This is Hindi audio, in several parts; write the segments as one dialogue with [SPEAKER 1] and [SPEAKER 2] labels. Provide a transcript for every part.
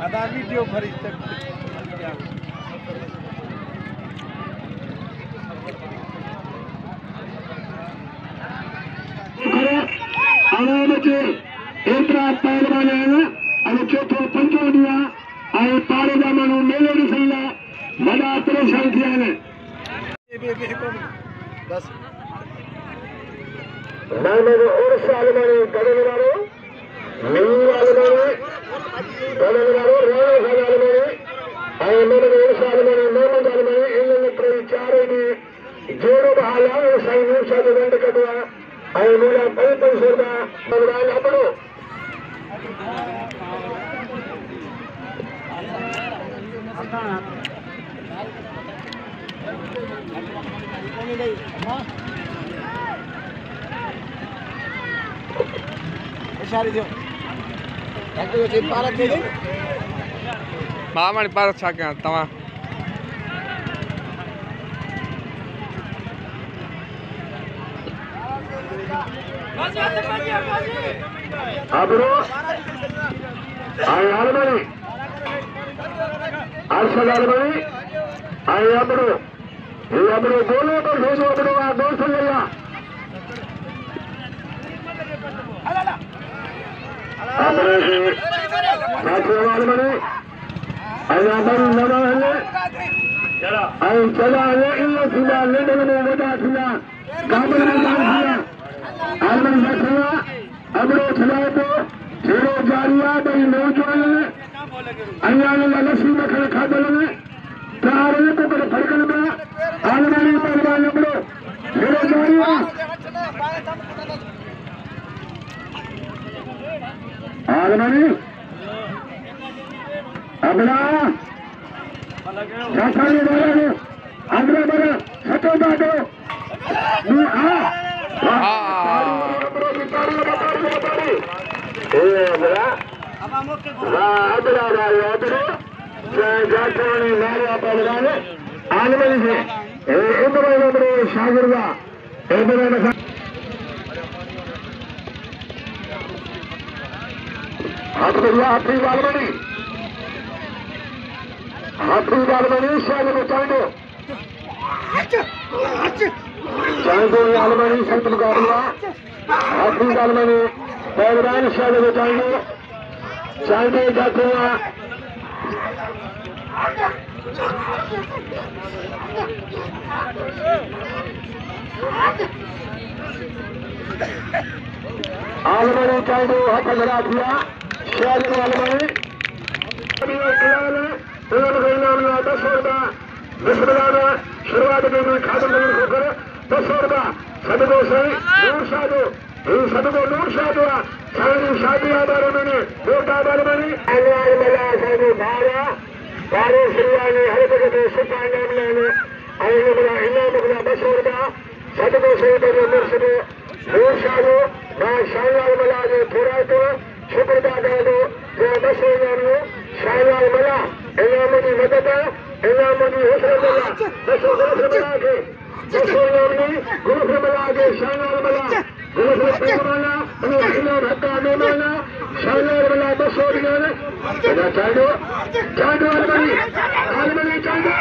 [SPEAKER 1] ada video भरी तक
[SPEAKER 2] आराम से एतरा पहलवान है अने चौथो पंचो दिया आए पारे दा मानू मेले दी सल्ला बड़ा परेशान थिया ने
[SPEAKER 1] बस
[SPEAKER 2] नामे और साल में गडन वालो न्यू वाले में गडन वालो रोए साल में आए मेरे और साल में नाम साल में इन प्रति चार दी जोड़ो बहाला साई नूर साल दंड कटवा आए मेरा 500 का भगवान अपनो
[SPEAKER 1] इशारे दो एक तो जी पारक दे
[SPEAKER 3] मामानी पारक छा के तवा
[SPEAKER 2] अपनो आए आलमनी आरशद आलमनी आए अपनो ये अपनो बोलो तो भेजो अपनो आ दोस्त लिया अपने से साथी आलमनी आए अपनो नवा है आए चला है इन सुबह लेने में वजह सुना काबल में दिया आलमनी साथिया अपनो चलाए तो जेरो जारिया बई नौजवान अयान लसी में खड़े खादल में तारे को कर फड़कन में आलमनी पहलवान अपनो जेरो जारिया आलमनी अपना जाखानी वाला आंध्र बड़ा सतो बाटो आलमनी से शागिर्दा हाथी आलमनी शागिर चांदो आलमनी संत मुकाबला हाथी आलमनी पहलवान शागिर चांदो चांदो जाकुआ आलमनी चांदो हाथ लगा दिया शागिर आलमनी शुरुआत में खादम होकर 10 रुपया सदगो से नूर शादो सदगो नूर शादो शादी आधार मैंने वोटा बार बनी मला साधु भारा बारे श्रीयानी हर जगह सुपा नाम लेने आईने बना इनाम बना 10 रुपया सदगो से नूर शादो मैं शानलाल मला जो थोड़ा तो शुक्र अदा दो जो 10 इनाम शानलाल मला इनाम की मदद इनाम की हौसला मिला 10 बना के 10 इनाम गुरु मिला के शानलाल मला गुरु पैमाना इनाम हक्का मेमाना शानलाल मला 10 इनाम बना चांदो आलमनी चांदो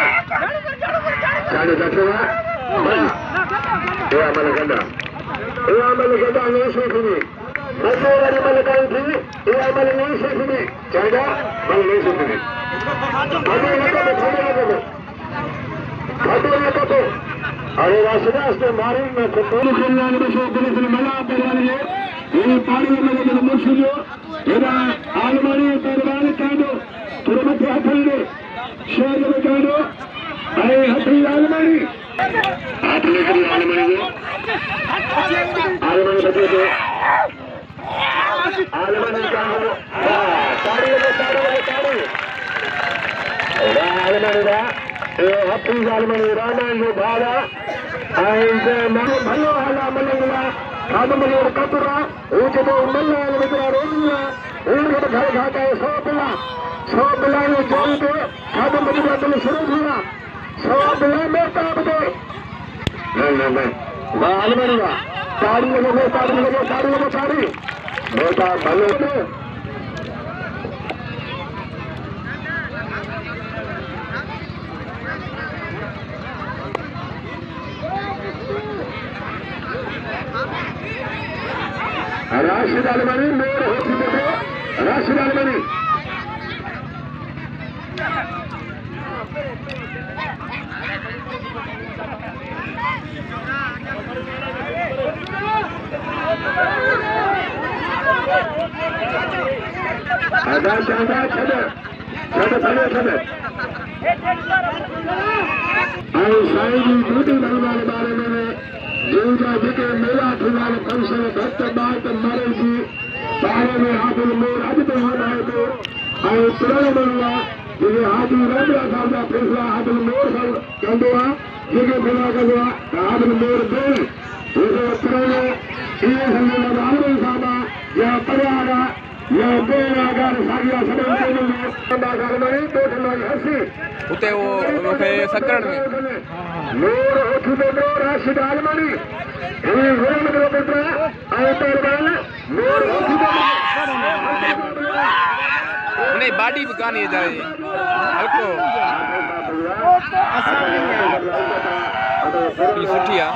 [SPEAKER 2] जाचवा ये अमल गंदा नहीं सीखनी मशहूर मलकान थी ये अमल नहीं सीखनी चांदा मल नहीं सीखनी अरे राष्ट्र मारे में कल्याण मला पहलवान ये पानी में मुर्शिद आलमनी पहलवान चांदो शेर बचानो अरे हथी आलमनी हाथ लेकर आलमनी बचे थे आलमनी का हो ताड़ी आलमनी का हथी आलमनी रामायण जो भाड़ा ऐसे मनो भलो हाला मलंगला खाद मलियों कतरा ऊंचे तो मल्ला मित्रा रोमिया उनके घर खाता है 100 बिला ने जोड़ दे खाद मलियों तो शुरू हुआ 100 बिला में काट दे नहीं बाल बनेगा ताड़ी लगे बेटा भलो दे राशिद आलमनी मेरे होती है राशिद आलमनी आजाद आई साईं ड्यूटी बनने बारे में जिनका जिके मेला फिलहाल फंक्शन भक्त बात मरेगी बारे में हादिल मोर अज तो होना है तो आई तुरंत बनवा जिसे हादिल रंगला साहब का फैसला हादिल मोर साहब कंदो आ जिके बिना कंदो आ हादिल मोर दे उसे तुरंत ये संग आलमनी साहब या परियागा या बेरागा सागिया सब आलमनी तो ठंडी हंसी
[SPEAKER 3] उते वो सकरण में
[SPEAKER 2] मोर उठे दो राशिद आलमनी ये गुरु में बेटा आए परवान मोर उठे
[SPEAKER 3] नहीं बाडी भी कानी जाए हल्को ये सुठिया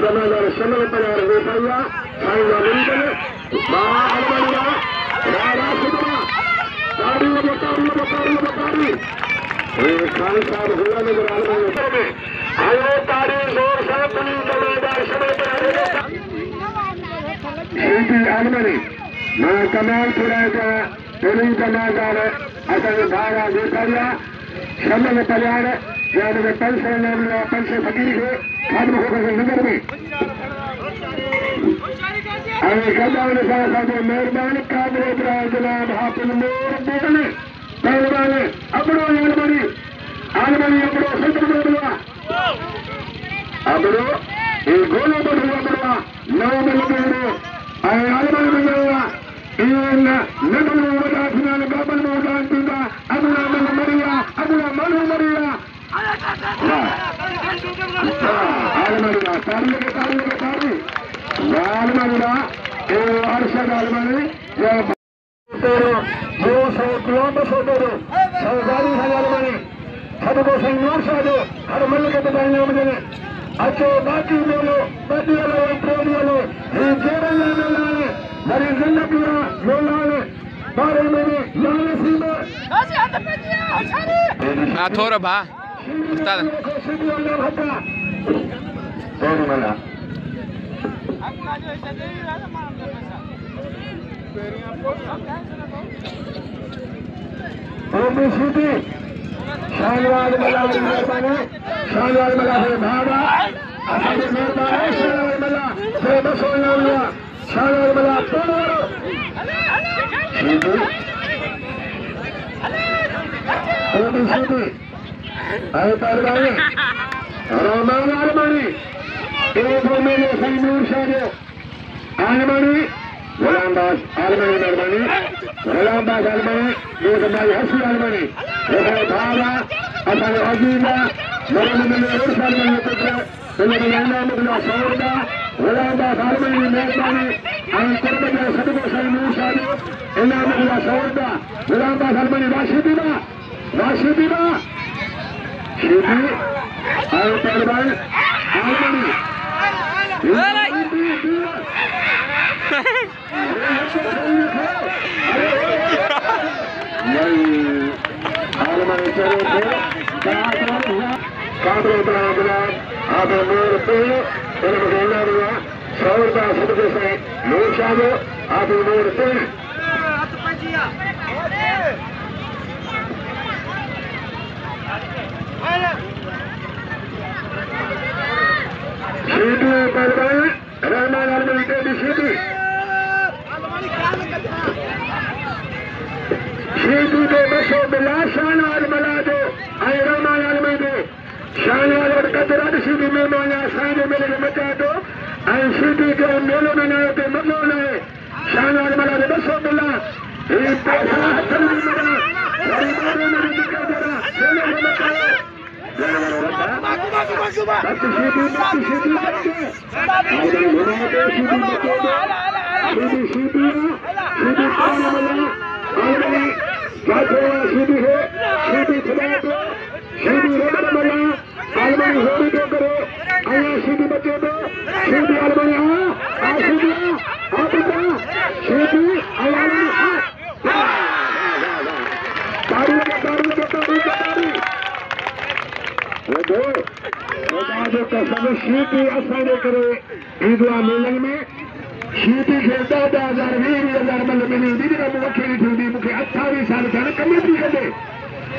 [SPEAKER 3] जमादार समय पर बेटा साईं मिलकर आलमनी राशिद ताड़ी खान साहब हुआ नजर आलमनी आयो ताड़ी जोर से पुलिस जमादार समय पर आलमनी मां कमाल पुराएगा पुलिस जमादार असल धारा बेचारिया शमन कल्याण यानी पेंशन फकीर है खाद्य होकर नगर में अरे गजान साहब मेहरबान काबले जनाब हाफिज मोर बोले पहलवान अपनो आलमनी अपनो सत्र बोलवा अपनो ये गोलो बोलवा बोलवा नौ मिलने अरे आलमनी बोलवा इन नगल वजा फिनाल बाबल मोदान पिता अबुला मरिया आलमनी तारी आलमनी अर्शद आलमनी दो सौ किलोमीटर सरकारी आलमनी हर को संयोग साधो हर मल के बताने मुझे अच्छो बाकी बोलो बदी वालो प्रेमी वालो ये जेबल लाने हरी जिंदगी लोलाने बारे में लाने सीमा हाँ थोड़ा भा उस्ताद शानवाद मला मेहरबानी शानवाद मला है भागा असांजे मेहरबान शानवाद मला है बसोना हुआ शानवाद मला तोड़ो सीधी आए परवाने रोमान आलमनी एक महीने सही नूर शाह आलमनी गुलामबाज आलमनी मेहरबानी गुलामबाज आलमनी एक भाई हसी आलमनी एक भागा असांजे अजीजा नरेंद्र मोदी और आलमनी पुत्र उन्हें नाम मिला सौदा गुलामबाज आलमनी मेहरबानी आई कुर्बान सदको सही नूर शाह इनाम मिला सौदा गुलामबाज आलमनी वाशिदीना सीधी आए परवान आलमनी आलमनी चले थे काबरे आप मोर पे इन्हें हुआ सौदा सदको से नूर शाह आप मोर पे
[SPEAKER 2] सीधी पहलवान रहमान आलमनी टेडी सीधी सीधी के बसो बिला शाहनाज मला जो आई रहमान आलमनी दे शाहनाज और कदरात सीधी में माना साइड मेले के मचा दो आई सीधी के मेले में ना होते मतलब नहीं शाहनाज मला दे बसो बिला ये पैसा हथन में मना परिवारों में दिखा दे रहा मेले में मचा शीती असांजे करे ईंदो आहे मेलनि में शीती खे 10,000 20,000 मल मिली दीदी का मूंखे ॾिठी हूंदी मूंखे 28 साल थिया न कमेटी कंदे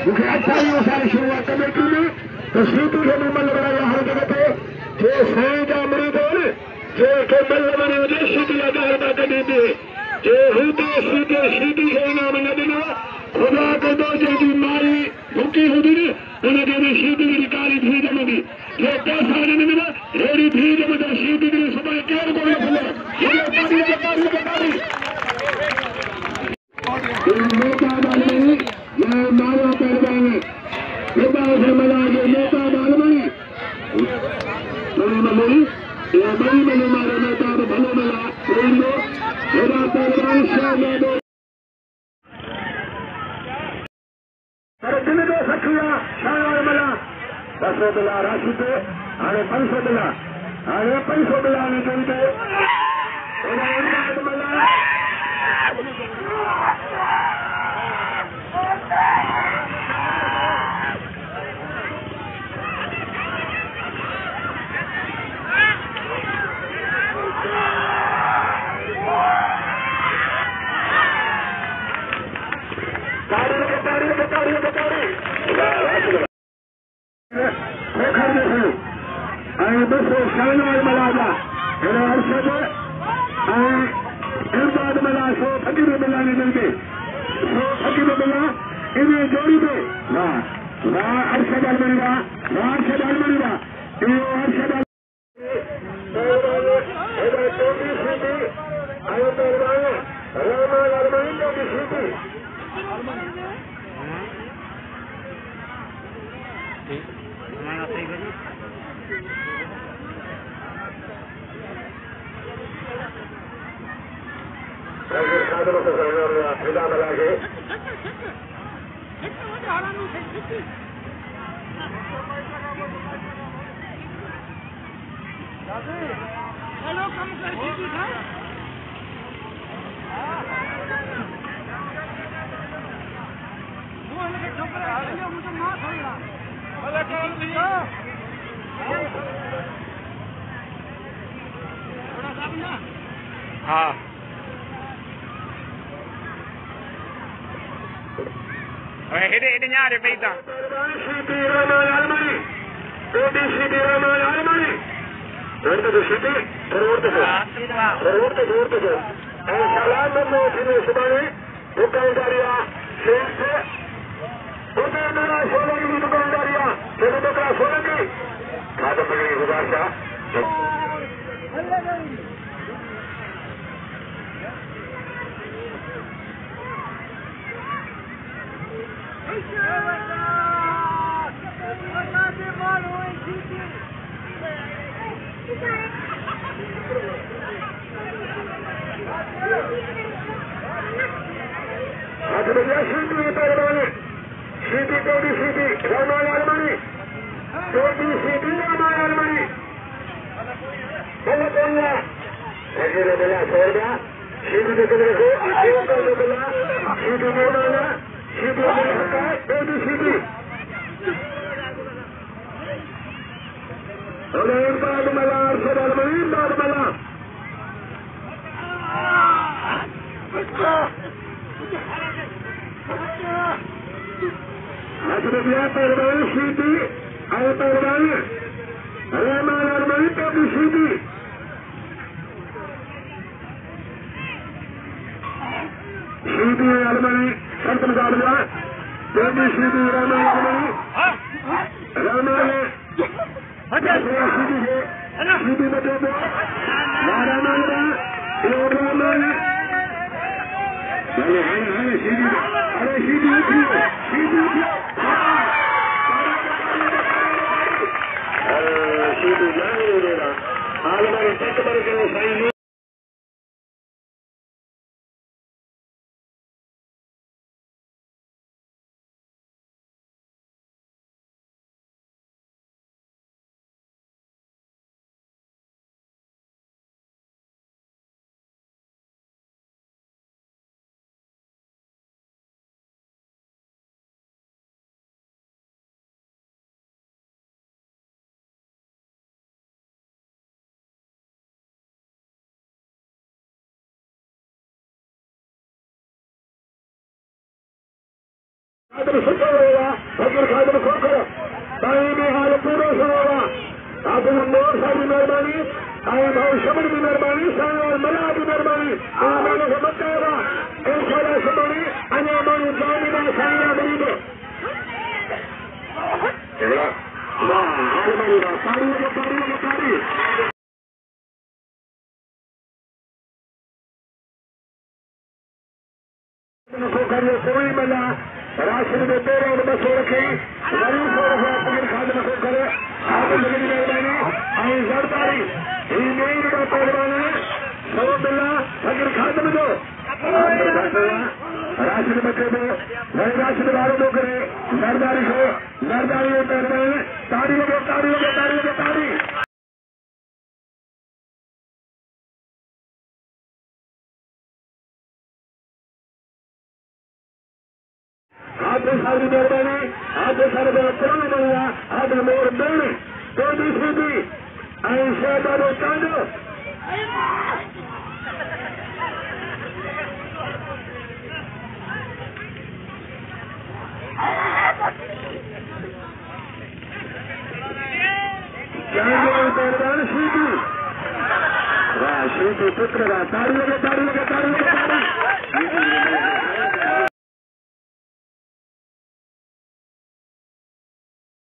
[SPEAKER 2] मूंखे 28 साल शुरू आहे कमेटी में त शीती खे बि मल वणायो हर जॻह ते जे साईं जा मुरीद आहिनि जंहिंखे मल वणे हुजे शीती जा 10 रुपया कढी ॾे जे हुते शीती खे इनाम न ॾिनो ख़ुदा कंदो जंहिंजी माई भुखी हूंदी न उनखे बि शीती जी काली थी ॼमंदी जे पैसा न ॾिना अहिड़ी थी ॼमंदा शीती जी सुभाणे केरु कोन $500 राशि पे हाणे $500 हाणे $500 निकिरंदे बसो शाहनाज मला जा अरशद इरबाद मला सो फकीर बिल्ला ने मिलते सो फकीर बिल्ला इन्हें जोड़ी दे वाह अरशद आलमनी वाह अरशद आलमनी वाह ये अरशद हाँ हेडे न्यारे पैदा Asrubia Perban Shidi, Al Perban, Raman Armanito Shidi. Shidi Almani, Santam Galva, Baby Shidi Raman Almani, Raman, Shidi Matabo, Naramana, Raman, फकीर खादर खोकर ताई में हाल पूरा सुनावा आप नोर सारी मेहरबानी आए भाव शब्द की मेहरबानी साई और मला की मेहरबानी मैंने समझ जाएगा एक सारा सुनानी अन्य मानी जानी में साइया गरीब हाल बनेगा सारी कोई मिला राशन में 13 और बस हो रखी गरीब को फकीर खादर खोकर आप लगी मेहरबानी आई सरदारी मेरी का पहलवान है सौ बिल्ला फकीर खादर जो राशन बच्चे में नए राशन वालों को करे सरदारी को सरदारी मेहरबानी तारी लगे तारी लगे तारी लगे तारी आप सारी मेहरबानी आप सारे पुराने बनेगा आप मोर मेरे तो दूसरी भी ऐसे बाबू कांडो मेहरबान शीटी वाह शीटी पुत्र का तारी लगे तारी लगे तारी लगे तारी